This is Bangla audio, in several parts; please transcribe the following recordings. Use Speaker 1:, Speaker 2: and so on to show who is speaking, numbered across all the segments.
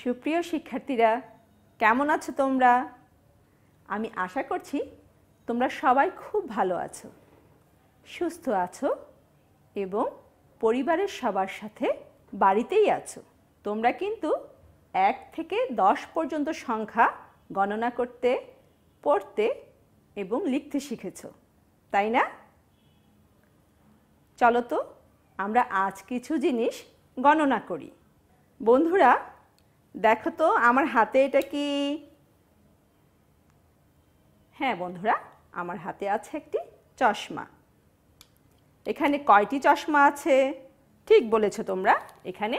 Speaker 1: সুপ্রিয় শিক্ষার্থীরা, কেমন আছো তোমরা? আমি আশা করছি তোমরা সবাই খুব ভালো আছো, সুস্থ আছো এবং পরিবারের সবার সাথে বাড়িতেই আছো। তোমরা কিন্তু 1 থেকে 10 পর্যন্ত সংখ্যা গণনা করতে, পড়তে এবং লিখতে শিখেছো, তাই না? চলো তো আমরা আজ কিছু জিনিস গণনা করি। বন্ধুরা, দেখো তো আমার হাতে এটা কি? হ্যাঁ বন্ধুরা, আমার হাতে আছে একটি চশমা। এখানে কয়টি চশমা আছে? ঠিক বলেছো তোমরা, এখানে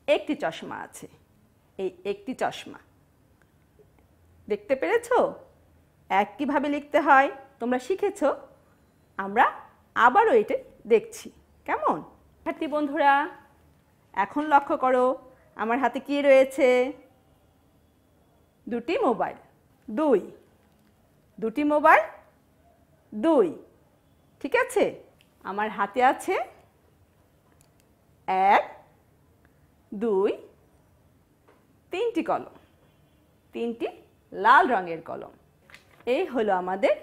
Speaker 1: একটি চশমা আছে। এই একটি চশমা দেখতে পেরেছো? এক কিভাবে লিখতে হয় তোমরা শিখেছো। আমরা আবারও এটা দেখছি, কেমন? শিক্ষার্থী বন্ধুরা, এখন লক্ষ্য করো আমার হাতে কি রয়েছে? দুটি মোবাইল, দুটি মোবাইল, ঠিক আছে? আমার হাতে আছে 1, 2, 3টি কলম, 3টি লাল রঙের কলম। এই হলো আমাদের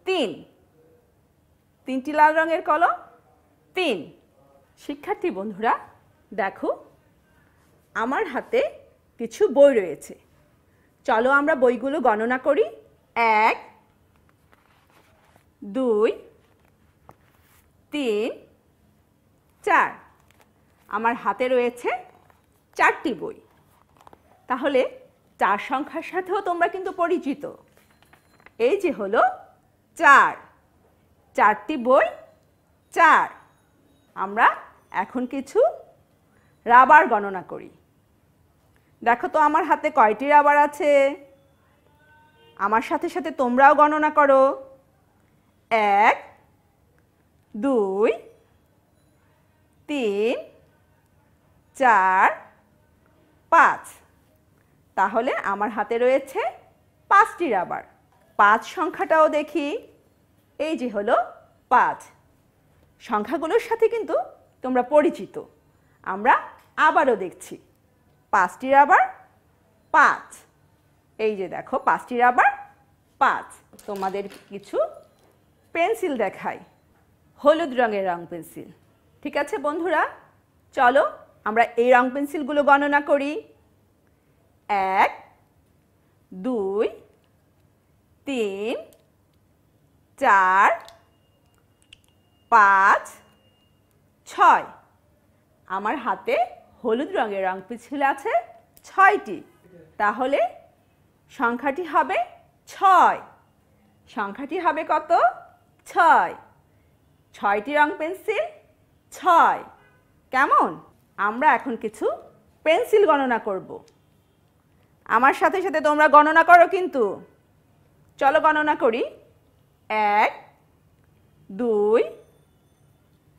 Speaker 1: 3টি লাল রঙের কলম, 3। শিক্ষার্থী বন্ধুরা, দেখো আমার হাতে কিছু বই রয়েছে। চলো আমরা বইগুলো গণনা করি। 1, 2, 3, 4। আমার হাতে রয়েছে 4টি বই। তাহলে 4 সংখ্যার সাথেও তোমরা কিন্তু পরিচিত। এই যে হলো 4, 4টি বই, 4। আমরা এখন কিছু রাবার গণনা করি। দেখো তো আমার হাতে কয়টি রাবার আছে? আমার সাথে সাথে তোমরাও গণনা করো। 1, 2, 3, 4, 5। তাহলে আমার হাতে রয়েছে 5টি রাবার। 5 সংখ্যাটাও দেখি। এই যে হলো 5। সংখ্যাগুলোর সাথে কিন্তু তোমরা পরিচিত। আমরা আবারও দেখছি। 5টি রাবার, 5। এই যে দেখো 5টি রাবার, 5। তোমাদের কিছু পেন্সিল দেখাই, হলুদ রঙের রং পেন্সিল। ঠিক আছে বন্ধুরা, চলো আমরা এই রং পেন্সিলগুলো গণনা করি। 1, 2, 3, 4, 5, 6। আমার হাতে হলুদ রঙের রং পেন্সিল আছে 6টি। তাহলে সংখ্যাটি হবে 6। সংখ্যাটি হবে কত? 6। 6টি রং পেন্সিল, 6। কেমন? আমরা এখন কিছু পেন্সিল গণনা করব। আমার সাথে সাথে তোমরা গণনা করো কিন্তু। চলো গণনা করি। 1, 2,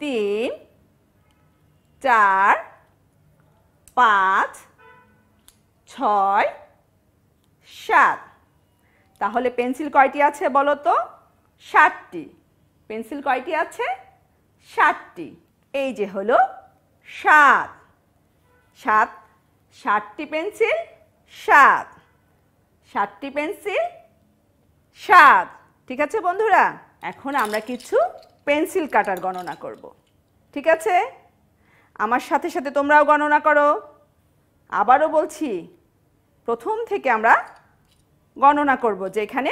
Speaker 1: 3, 4, 5, 6, 7। তাহলে পেন্সিল কয়টি আছে বলো তো? 7টি। পেন্সিল কয়টি আছে? 7টি। এই যে হলো 7। 7টি পেন্সিল, 7। 7টি পেন্সিল, 7। ঠিক আছে বন্ধুরা, এখন আমরা কিছু পেন্সিল কাটার গণনা করব। ঠিক আছে? আমার সাথে সাথে তোমরাও গণনা করো। আবারও বলছি, প্রথম থেকে আমরা গণনা করব যে এখানে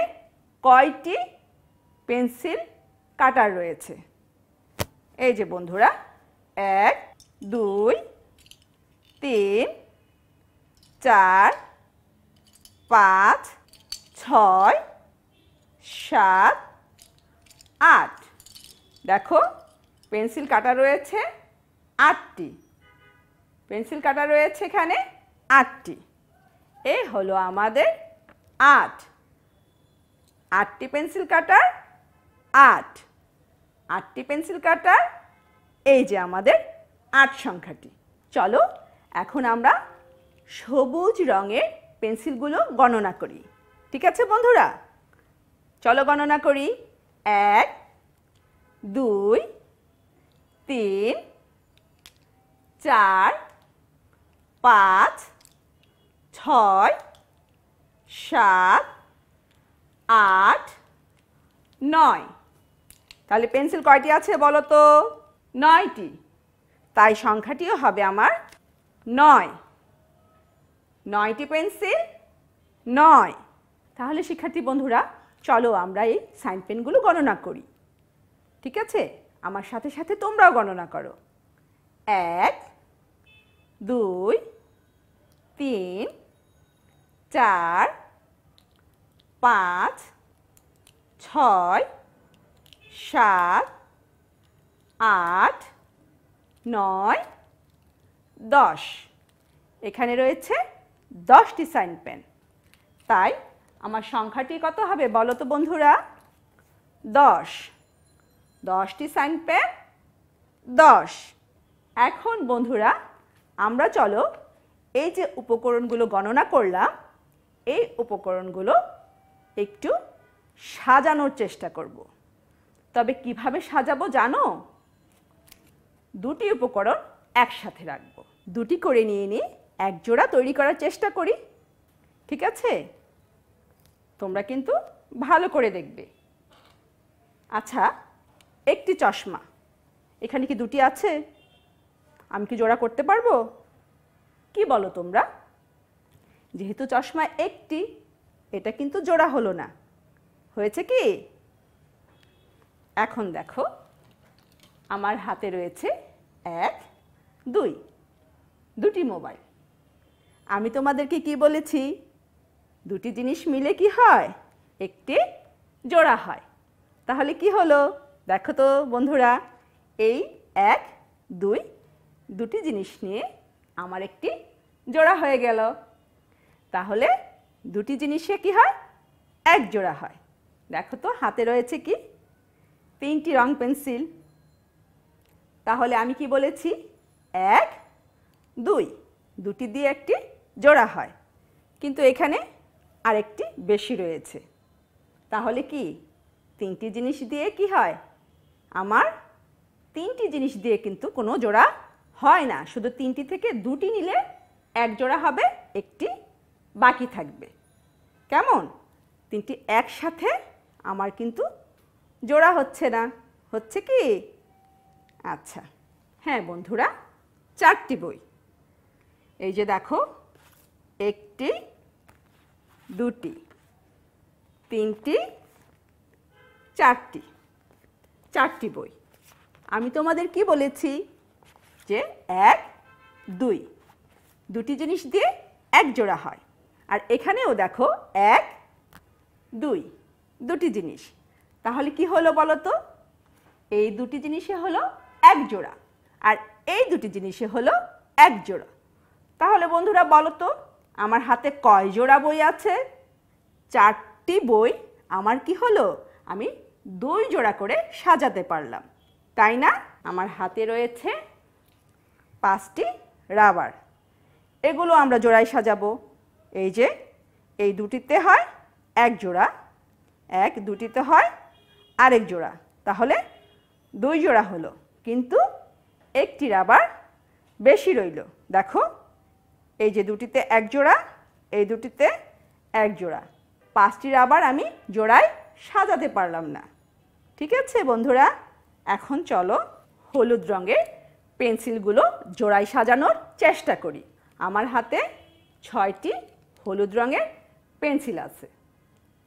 Speaker 1: কয়টি পেন্সিল কাটার রয়েছে। এই যে বন্ধুরা, 1, 2, 3, 4, 5, 6, 7, 8। দেখো পেন্সিল কাটা রয়েছে 8টি। পেন্সিল কাটা রয়েছে এখানে 8টি। এই হলো আমাদের 8। 8টি পেন্সিল কাটার, 8। 8টি পেন্সিল কাটার, এই যে আমাদের 8 সংখ্যাটি। চলো এখন আমরা সবুজ রঙের পেন্সিলগুলো গণনা করি। ঠিক আছে বন্ধুরা, চলো গণনা করি। 1, 2, 3, 4, 5, 6, 6 7 8 9। তাহলে পেন্সিল কয়টি আছে বলো তো? 9টি। তাই সংখ্যাটিও হবে আমার 9। 9টি পেন্সিল 9। তাহলে শিক্ষার্থী বন্ধুরা, চলো আমরা এই সাইন পেনগুলো গণনা করি। ঠিক আছে, আমার সাথে সাথে তোমরাও গণনা করো। 1 2 3 4 5 6 7 8 9 10। এখানে রয়েছে 10টি সাইন পেন। তাই আমার সংখ্যাটি কত হবে বলো তো বন্ধুরা? 10। 10টি সাইন পেন 10। এখন বন্ধুরা, আমরা চলো এই যে উপকরণগুলো গণনা করলাম, এই উপকরণগুলো একটু সাজানোর চেষ্টা করব। তবে কিভাবে সাজাবো জানো? দুটি উপকরণ একসাথে রাখবো। দুটি করে নিয়ে নিয়ে এক জোড়া তৈরি করার চেষ্টা করি। ঠিক আছে, তোমরা কিন্তু ভালো করে দেখবে। আচ্ছা, একটি চশমা, এখানে কি দুটি আছে? আমি কি জোড়া করতে পারবো? কি বলো তোমরা? যেহেতু চশমা একটি, এটা কিন্তু জোড়া হলো না। হয়েছে কি? এখন দেখো, আমার হাতে রয়েছে 1 2 দুটি মোবাইল। আমি তোমাদেরকে কি বলেছি? দুটি জিনিস মিলে কি হয়? একটি জোড়া হয়। তাহলে কি হলো দেখো তো বন্ধুরা, এই 1 2 দুটি জিনিস নিয়ে আমার একটি জোড়া হয়ে গেল। তাহলে দুটি জিনিসে কি হয়? এক জোড়া হয়। দেখো তো হাতে রয়েছে কি? 3টি রং পেন্সিল। তাহলে আমি কি বলেছি? 1 2 দুটি দিয়ে একটি জোড়া হয়, কিন্তু এখানে আরেকটি বেশি রয়েছে। তাহলে কি 3টি জিনিস দিয়ে কি হয়? আমার 3টি জিনিস দিয়ে কিন্তু কোনো জোড়া হয় না। শুধু 3টি থেকে 2টি নিলে এক জোড়া হবে, একটি বাকি থাকবে। কেমন? 3টি একসাথে আমার কিন্তু জোড়া হচ্ছে না। হচ্ছে কি? আচ্ছা, হ্যাঁ বন্ধুরা, 4টি বই। এই যে দেখো, 1টি 2টি 3টি 4টি 4টি বই। আমি তোমাদের কি বলেছি? যে 1 2 দুটি জিনিস দিয়ে এক জোড়া হয়। আর এখানেও দেখো 1 2 দুটি জিনিস। তাহলে কি হলো বলো তো? এই দুটি জিনিসে হলো এক জোড়া, আর এই দুটি জিনিসে হলো এক জোড়া। তাহলে বন্ধুরা বলো তো, আমার হাতে কয় জোড়া বই আছে? 4টি বই আমার কি হলো? আমি 2 জোড়া করে সাজাতে পারলাম, তাই না? আমার হাতে রয়েছে 5টি রাবার। এগুলো আমরা জোড়ায় সাজাবো। এই যে এই দুটিতে হয় এক জোড়া, 1 2টিতে হয় আরেক জোড়া। তাহলে 2 জোড়া হলো, কিন্তু একটি রাবার বেশি রইল। দেখো, এই যে দুটিতে এক জোড়া, এই দুটিতে এক জোড়া। 5টি রাবার আমি জোড়ায় সাজাতে পারলাম না। ঠিক আছে বন্ধুরা, এখন চলো হলুদ রঙের পেন্সিলগুলো জোড়ায় সাজানোর চেষ্টা করি। আমার হাতে 6টি হলুদ রঙের পেন্সিল আছে,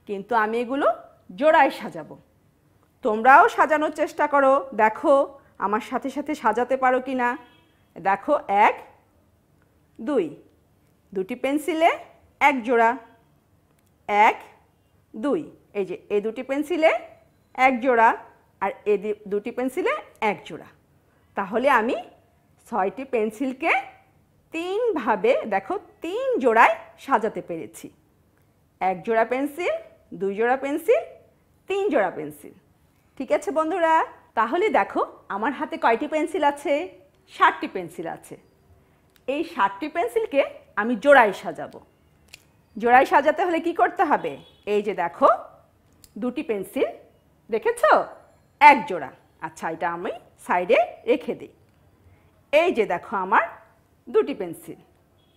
Speaker 1: কিন্তু আমি এগুলো জোড়ায় সাজাবো। তোমরাও সাজানোর চেষ্টা করো, দেখো আমার সাথে সাথে সাজাতে পারো কি না। দেখো, 1 2 দুটি পেন্সিলে এক জোড়া, 1 2 এই যে এই দুটি পেন্সিলে এক জোড়া, আর এই দুটি পেন্সিলে এক জোড়া। তাহলে আমি 6টি পেন্সিলকে 3 ভাবে দেখো 3 জোড়ায় সাজাতে পেরেছি। 1 জোড়া পেন্সিল, 2 জোড়া পেন্সিল, 3 জোড়া পেন্সিল। ঠিক আছে বন্ধুরা, তাহলে দেখো আমার হাতে কয়টি পেন্সিল আছে? 7টি পেন্সিল আছে। এই 7টি পেন্সিলকে আমি জোড়ায় সাজাবো। জোড়ায় সাজাতে হলে কি করতে হবে? এই যে দেখো, দুটি পেন্সিল দেখেছো? এক জোড়া। আচ্ছা, এটা আমি সাইডে রেখে দিই। এই যে দেখো আমার দুটি পেন্সিল,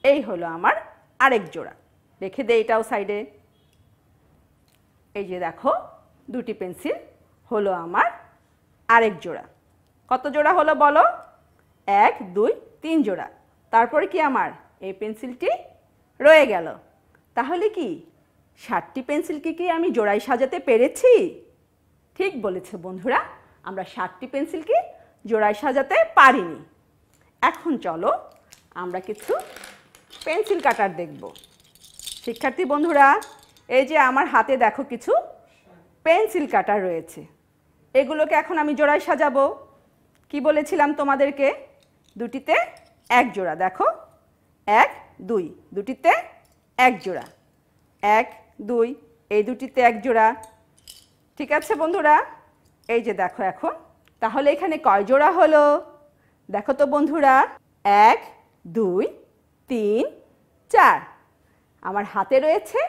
Speaker 1: এই হলো আমার আরেক জোড়া। রেখে দে এটাও সাইডে। এই যে দেখো দুটি পেন্সিল হলো আমার আরেক জোড়া। কত জোড়া হলো বলো? 1 2 3 জোড়া। তারপরে কি আমার এই পেন্সিলটি রয়ে গেল। তাহলে কি 60টি পেন্সিলকে কি আমি জোড়ায় সাজাতে পেরেছি? ঠিক বলেছে বন্ধুরা, আমরা 60টি পেন্সিলকে জোড়ায় সাজাতে পারিনি। এখন চলো আমরা কিছু পেন্সিল কাটার দেখব। শিক্ষার্থী বন্ধুরা, এই যে আমার হাতে দেখো কিছু পেন্সিল কাটার রয়েছে। এগুলোকে এখন আমি জোড়ায় সাজাবো। কি বলেছিলাম তোমাদেরকে? দুটিতে এক জোড়া। দেখো 1 2, দুটিতে এক জোড়া। 1 2, এই দুটিতে এক জোড়া। ঠিক আছে বন্ধুরা, এই যে দেখো এখন তাহলে এখানে কয় জোড়া হলো? দেখো তো বন্ধুরা, 1 2 3 4। আমার হাতে রয়েছে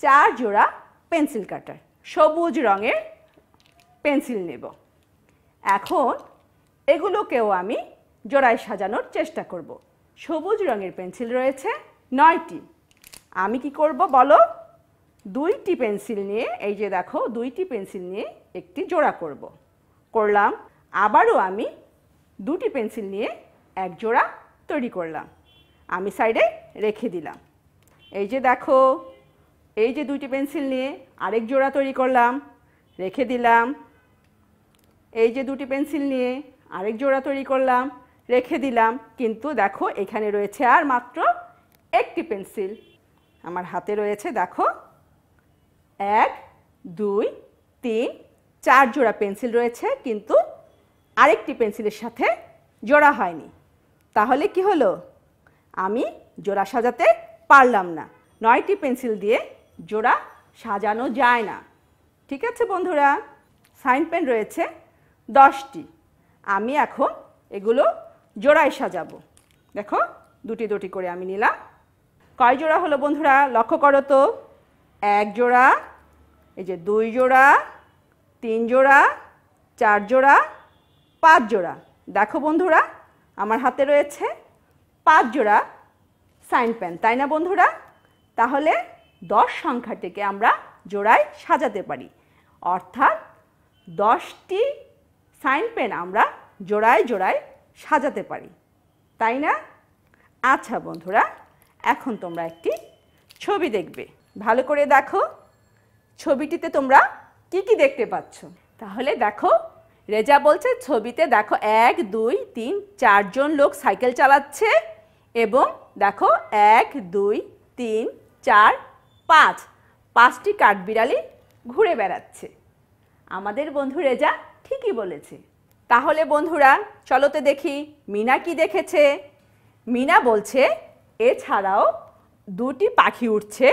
Speaker 1: 4 জোড়া পেন্সিল কাটার। সবুজ রঙের পেন্সিল নেব। এখন এগুলোকেও আমি জোড়ায় সাজানোর চেষ্টা করব। সবুজ রঙের পেন্সিল রয়েছে 9টি। আমি কি করব বলো? 2টি পেন্সিল নিয়ে, এই যে দেখো 2টি পেন্সিল নিয়ে একটি জোড়া করলাম। আবারও আমি 2টি পেন্সিল নিয়ে এক জোড়া তৈরি করলাম। আমি সাইডে রেখে দিলাম। এই যে দেখো, এই যে 2টি পেন্সিল নিয়ে আরেক জোড়া তৈরি করলাম, রেখে দিলাম। এই যে 2টি পেন্সিল নিয়ে আরেক জোড়া তৈরি করলাম, রেখে দিলাম। কিন্তু দেখো এখানে রয়েছে আর মাত্র একটি পেন্সিল। আমার হাতে রয়েছে দেখো 1 2 3 4 জোড়া পেন্সিল রয়েছে, কিন্তু আরেকটি পেন্সিলের সাথে জোড়া হয়নি। তাহলে কি হলো? আমি জোড়া সাজাতে পারলাম না। 9টি পেন্সিল দিয়ে জোড়া সাজানো যায় না। ঠিক আছে বন্ধুরা, সাইন পেন রয়েছে 10টি। আমি এখন এগুলো জোড়ায় সাজাবো। দেখো 2টি 2টি করে আমি নিলাম। কয় জোড়া হলো বন্ধুরা? লক্ষ্য করো তো। 1 জোড়া, এই যে 2 জোড়া, 3 জোড়া, 4 জোড়া, 5 জোড়া। দেখো বন্ধুরা, আমার হাতে রয়েছে 5 জোড়া সাইন পেন, তাই না বন্ধুরা? তাহলে 10 সংখ্যাটিকে আমরা জোড়ায় সাজাতে পারি। অর্থাৎ 10টি সাইন পেন আমরা জোড়ায় জোড়ায় সাজাতে পারি, তাই না? আচ্ছা বন্ধুরা, এখন তোমরা একটি ছবি দেখবে। ভালো করে দেখো ছবিটিতে তোমরা কি কি দেখতে পাচ্ছ। তাহলে দেখো, রেজা বলছে ছবিতে দেখো 1 2 3 4 জন লোক সাইকেল চালাচ্ছে এবং দেখো 1 2 3 4 5 5টি কাঠবিড়ালি ঘুরে বেড়াচ্ছে। আমাদের বন্ধু রেজা ঠিকই বলেছে। তাহলে বন্ধুরা চলো তো দেখি মিনা কি দেখেছে। মিনা বলছে এছাড়াও 2টি পাখি উঠছে,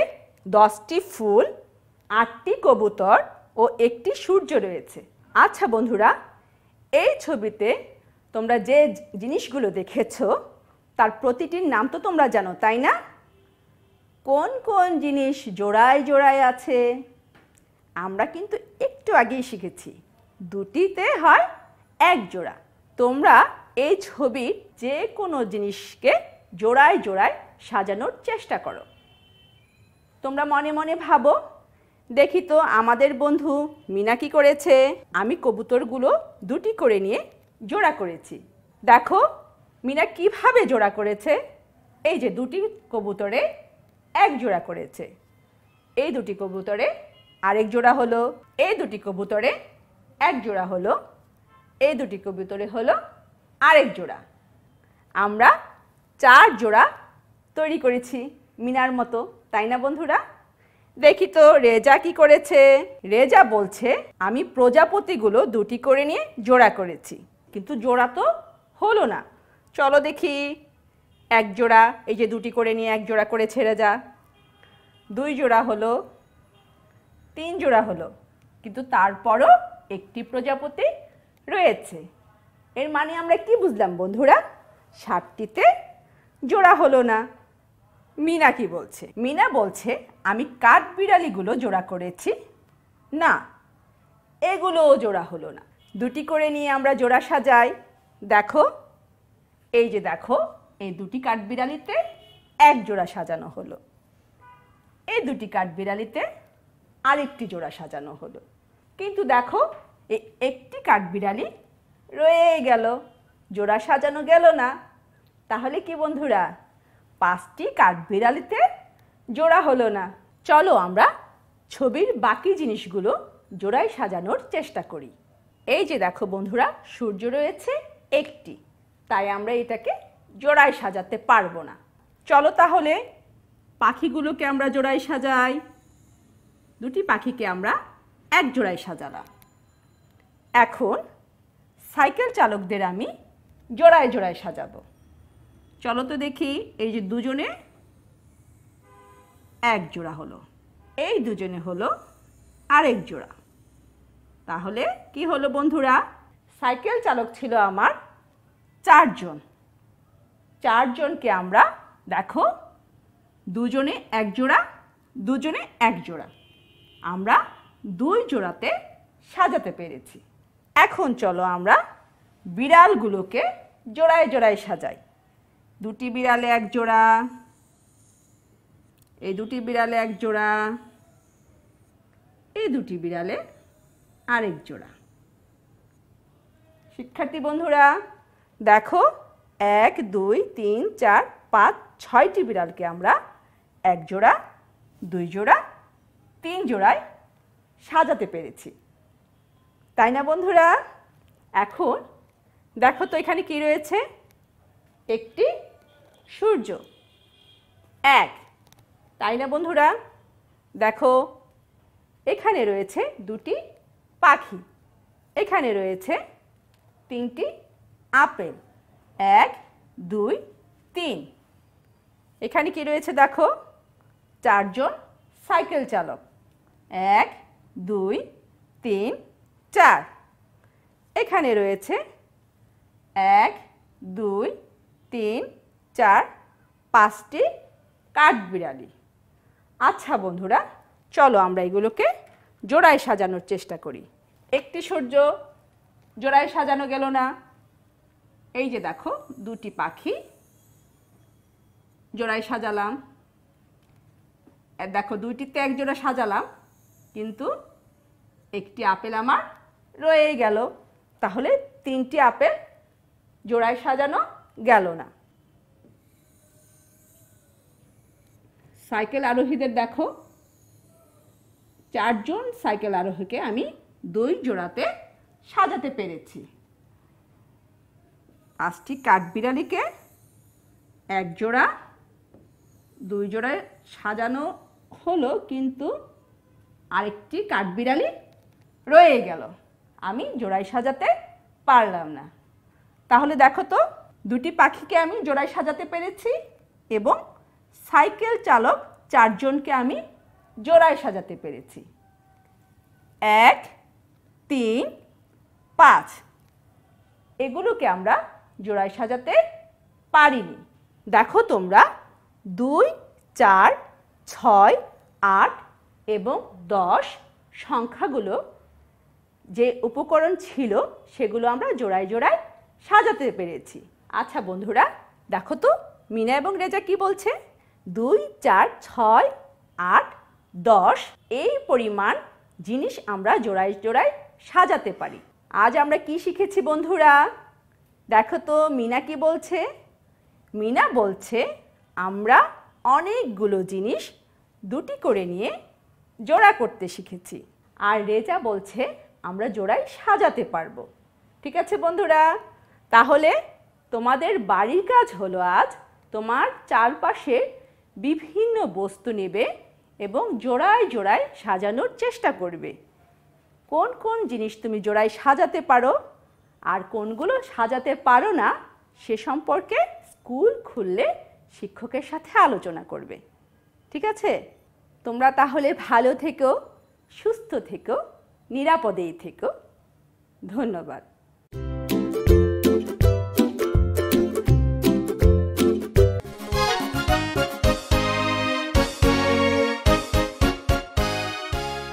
Speaker 1: 10টি ফুল, 8টি কবুতর ও একটি সূর্য রয়েছে। আচ্ছা বন্ধুরা, এই ছবিতে তোমরা যে জিনিসগুলো দেখেছো তার প্রতিটির নাম তো তোমরা জানো, তাই না? কোন কোন জিনিস জোড়ায় জোড়ায় আছে? আমরা কিন্তু একটু আগেই শিখেছি 2টিতে হয় এক জোড়া। তোমরা এই ছবির যে কোনো জিনিসকে জোড়ায় জোড়ায় সাজানোর চেষ্টা করো। তোমরা মনে মনে ভাবো, দেখি তো আমাদের বন্ধু মিনা কি করেছে। আমি কবুতরগুলো 2টি করে নিয়ে জোড়া করেছি। দেখো মিনা কিভাবে জোড়া করেছে। এই যে 2টি কবুতরে এক জোড়া করেছে, এই 2টি কবুতরে আরেক জোড়া হলো, এই 2টি কবুতরে এক জোড়া হলো, এই 2টি কবুতরে হলো আরেক জোড়া। আমরা 4 জোড়া তৈরি করেছি মিনার মতো, তাই না বন্ধুরা? দেখি তো রেজা কি করেছে। রেজা বলছে আমি প্রজাপতিগুলো 2টি করে নিয়ে জোড়া করেছি, কিন্তু জোড়া তো হলো না। চলো দেখি, এক জোড়া, এই যে 2টি করে নিয়ে এক জোড়া করেছে রেজা। 2 জোড়া হলো, 3 জোড়া হলো, কিন্তু তারপরও একটি প্রজাপতি রয়েছে। এর মানে আমরা কি বুঝলাম বন্ধুরা? 60টিতে জোড়া হলো না। মিনা কি বলছে? মিনা বলছে আমি কাঠবিড়ালিগুলো জোড়া করেছি, না এগুলোও জোড়া হলো না। 2টি করে নিয়ে আমরা জোড়া সাজাই। দেখো, এই যে দেখো এই 2টি কাঠবিড়ালিতে এক জোড়া সাজানো হলো। এই দুটি কাঠবিড়ালিতে আরেকটি জোড়া সাজানো হলো। কিন্তু দেখো এই একটি কাঠবিড়ালি রয়ে গেল, জোড়া সাজানো গেল না। তাহলে কি বন্ধুরা, 5টি কাঠবিড়ালিতে জোড়া হলো না। চলো আমরা ছবির বাকি জিনিসগুলো জোড়ায় সাজানোর চেষ্টা করি। এই যে দেখো বন্ধুরা, সূর্য রয়েছে একটি, তাই আমরা এটাকে জোড়ায় সাজাতে পারবো না। চলো তাহলে পাখিগুলোকে আমরা জোড়ায় সাজাই। দুটি পাখিকে আমরা এক জোড়ায় সাজালাম। এখন সাইকেল চালকদের আমি জোড়ায় জোড়ায় সাজাবো। চলো তো দেখি, এই যে দুজনে এক জোড়া হলো, এই দুজনে হলো আরেক জোড়া। তাহলে কি হলো বন্ধুরা, সাইকেল চালক ছিল আমার 4 জন। 4 জনকে আমরা দেখো দুজনে এক জোড়া, দুজনে এক জোড়া, আমরা 2 জোড়াতে সাজাতে পেরেছি। এখন চলো আমরা বিড়ালগুলোকে জোড়ায় জোড়ায় সাজাই। দুটি বিড়ালে এক জোড়া, এই দুটি বিড়ালে এক জোড়া, এই দুটি বিড়ালে আরেক জোড়া। শিক্ষার্থী বন্ধুরা দেখো, 1 2 3 4 5 6টি বিড়ালকে আমরা এক জোড়া, 2 জোড়া, 3 জোড়ায় সাজাতে পেরেছি, তাই না বন্ধুরা? এখন দেখো তো এখানে কি রয়েছে, একটি সূর্য 1, তাই না বন্ধুরা? দেখো এখানে রয়েছে দুটি পাখি, এখানে রয়েছে 3টি আপেল, 1 2 3। এখানে কি রয়েছে দেখো, 4 জন সাইকেল চালক, 1 2 3 4। এখানে রয়েছে 1 2 3 4 5টি কাঠবিড়ালি। আচ্ছা বন্ধুরা, চলো আমরা এগুলোকে জোড়ায় সাজানোর চেষ্টা করি। একটি সূর্য জোড়ায় সাজানো গেল না। এই যে দেখো দুটি পাখি জোড়ায় সাজালাম, দেখো দুইটিতে এক জোড়া সাজালাম, কিন্তু একটি আপেল আমার রয়ে গেল। তাহলে 3টি আপেল জোড়ায় সাজানো গেল না। সাইকেল আরোহীদের দেখো, 4 জন সাইকেল আরোহীকে আমি 2 জোড়াতে সাজাতে পেরেছি। 5টি কাঠবিড়ালিকে এক জোড়া, 2 জোড়ায় সাজানো হলো, কিন্তু আরেকটি কাঠবিড়ালি রয়ে গেল, আমি জোড়ায় সাজাতে পারলাম না। তাহলে দেখো তো, দুটি পাখিকে আমি জোড়ায় সাজাতে পেরেছি এবং সাইকেল চালক 4 জনকে আমি জোড়ায় সাজাতে পেরেছি। 1 3 5 এগুলোকে আমরা জোড়ায় সাজাতে পারিনি। দেখো তোমরা 2 4 6 8 এবং 10 সংখ্যাগুলো যে উপকরণ ছিল সেগুলো আমরা জোড়ায় জোড়ায় সাজাতে পেরেছি। আচ্ছা বন্ধুরা দেখো তো, মিনা এবং রেজা কি বলছে, 2 4 6 8 10 এই পরিমাণ জিনিস আমরা জোড়ায় জোড়ায় সাজাতে পারি। আজ আমরা কি শিখেছি বন্ধুরা? দেখো তো মিনা কি বলছে, মিনা বলছে আমরা অনেকগুলো জিনিস দুটি করে নিয়ে জোড়া করতে শিখেছি। আর রেজা বলছে আমরা জোড়ায় সাজাতে পারবো। ঠিক আছে বন্ধুরা, তাহলে তোমাদের বাড়ির কাজ হলো আজ তোমার চারপাশে বিভিন্ন বস্তু নেবে এবং জোড়ায় জোড়ায় সাজানোর চেষ্টা করবে। কোন কোন জিনিস তুমি জোড়ায় সাজাতে পারো আর কোনগুলো সাজাতে পারো না সে সম্পর্কে স্কুল খুললে শিক্ষকের সাথে আলোচনা করবে। ঠিক আছে? তোমরা তাহলে ভালো থেকো, সুস্থ থেকো, নিরাপদেই থেকো। ধন্যবাদ।